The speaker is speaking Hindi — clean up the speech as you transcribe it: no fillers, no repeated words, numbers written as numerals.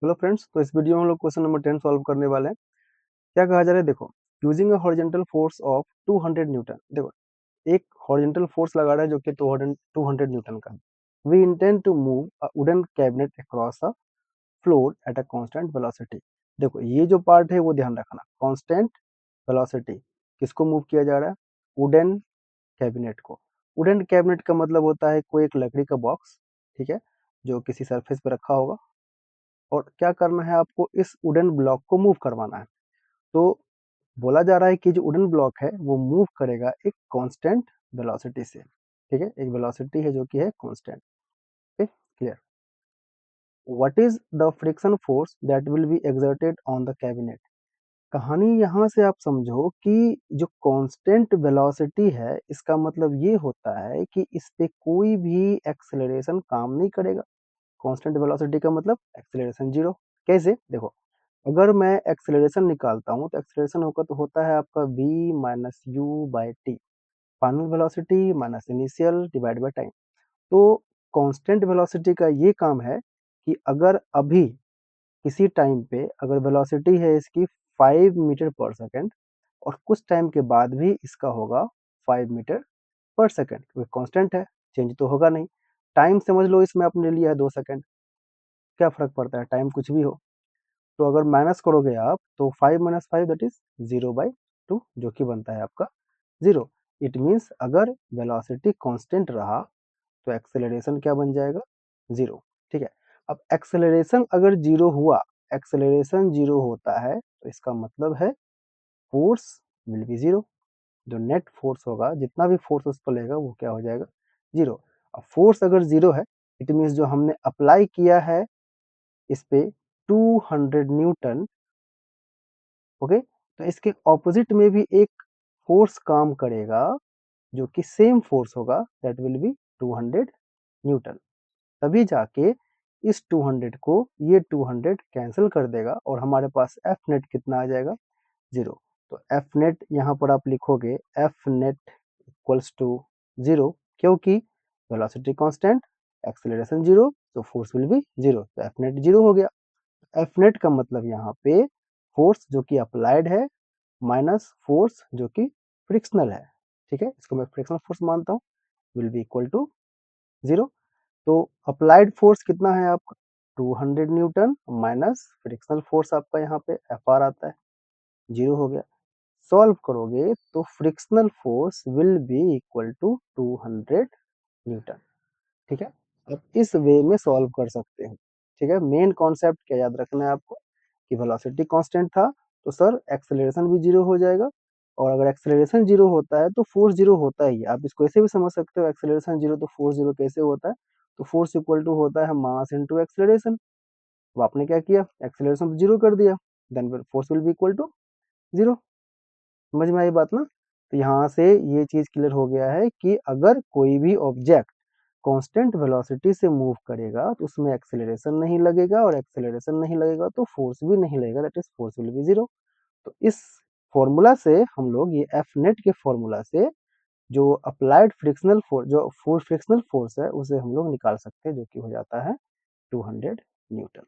हेलो फ्रेंड्स, तो इस वीडियो में हम लोग क्वेश्चन नंबर 10 सॉल्व करने वाले हैं। क्या कहा जा रहा है, देखो। Using a horizontal force of 200 Newton. देखो, एक हॉरिजॉन्टल फोर्स लगा रहा है जो कि 200 न्यूटन का। We intend to move a wooden cabinet across a floor at a constant velocity. देखो, ये जो पार्ट है वो ध्यान रखना, कांस्टेंट वेलोसिटी। किसको मूव किया जा रहा है? वुडन कैबिनेट को। वुडन कैबिनेट का मतलब होता है कोई एक लकड़ी का बॉक्स, ठीक है, जो किसी सरफेस पे रखा होगा। और क्या करना है आपको, इस वुडन ब्लॉक को मूव करवाना है। तो बोला जा रहा है कि जो वुडन ब्लॉक है वो मूव करेगा एक कांस्टेंट वेलोसिटी से, ठीक है, एक वेलोसिटी है जो कि है constant. Okay, clear. What is the friction force that will be exerted on the cabinet. कहानी यहाँ से आप समझो कि जो कांस्टेंट वेलोसिटी है इसका मतलब ये होता है कि इस पे कोई भी एक्सेलरेशन काम नहीं करेगा। कांस्टेंट वेलोसिटी का मतलब एक्सेलरेशन जीरो। कैसे? देखो, अगर मैं एक्सेलरेशन निकालता हूँ तो एक्सेलरेशन होता है आपका v minus you by T, final velocity minus initial divide by time. तो कांस्टेंट वेलोसिटी का ये काम है कि अगर अभी किसी टाइम पे अगर वेलोसिटी है इसकी 5 मीटर पर सेकेंड और कुछ टाइम के बाद भी इसका होगा 5 मीटर पर सेकेंड, क्योंकि कांस्टेंट है, चेंज तो होगा नहीं। टाइम समझ लो इसमें आपने लिया है 2 सेकेंड, क्या फर्क पड़ता है, टाइम कुछ भी हो। तो अगर माइनस करोगे आप तो 5 माइनस 5 दैट इज 0/2, जो कि बनता है आपका 0। इट मीन्स अगर वेलोसिटी कांस्टेंट रहा तो एक्सेलरेशन क्या बन जाएगा? 0। ठीक है। अब एक्सेलरेशन अगर 0 हुआ, एक्सेलरेशन 0 होता है तो इसका मतलब है फोर्स विल बी 0। जो नेट फोर्स होगा, जितना भी फोर्स उस पर लगेगा वो क्या हो जाएगा? 0। अब फोर्स अगर 0 है, इट मीन्स जो हमने अप्लाई किया है इस पे 200 न्यूटन, ओके, तो इसके ऑपोजिट में भी एक फोर्स काम करेगा जो कि सेम फोर्स होगा, दैट विल बी 200 न्यूटन। तभी जाके इस 200 को ये 200 कैंसिल कर देगा और हमारे पास एफ नेट कितना आ जाएगा? 0। तो एफ नेट यहाँ पर आप लिखोगे एफ नेट इक्वल्स टू 0, क्योंकि वेलोसिटी कांस्टेंट, एक्सेलरेशन 0, तो फोर्स विल बी 0, तो एफ नेट 0 हो गया। एफ नेट का मतलब यहाँ पे फोर्स जो कि अप्लाइड है माइनस फोर्स जो कि फ्रिक्शनल है, ठीक है, इसको मैं फ्रिक्शनल फोर्स मानता हूँ, विल बी इक्वल टू 0। तो अप्लाइड फोर्स कितना है आपका? 200 न्यूटन माइनस फ्रिक्शनल फोर्स आपका यहाँ पे एफ आर आता है, 0 हो गया। सॉल्व करोगे तो frictional force will be equal to 200 newton, ठीक है। अब इस वे में सॉल्व कर सकते हैं, ठीक है। मेन कॉन्सेप्ट क्या याद रखना है आपको कि वेलोसिटी कांस्टेंट था तो सर एक्सेलरेशन भी 0 हो जाएगा, और अगर एक्सेलरेशन 0 होता है तो फोर्स 0 होता ही है। आप इसको ऐसे भी समझ सकते हो, एक्सेलरेशन 0 तो फोर्स 0 कैसे होता है? तो फोर्स इक्वल टू होता है मास इनटू एक्सेलरेशन। अब आपने क्या किया, एक्सेलरेशन तो 0 कर दिया, then force will be equal to 0। समझ में आई बात ना? तो यहाँ से ये चीज क्लियर हो गया है कि अगर कोई भी ऑब्जेक्ट कांस्टेंट वेलोसिटी से मूव करेगा तो उसमें एक्सेलरेशन नहीं लगेगा, और एक्सेलरेशन नहीं लगेगा तो फोर्स भी नहीं लगेगा, that is force will B 0। तो इस फॉर्मूला से हम लोग, ये एफ नेट के फॉर्मूला से जो अप्लाइड फ्रिक्शनल फोर्स, जो फ्रिक्शनल फोर्स है, उसे हम लोग निकाल सकते हैं, जो कि हो जाता है 200 न्यूटन।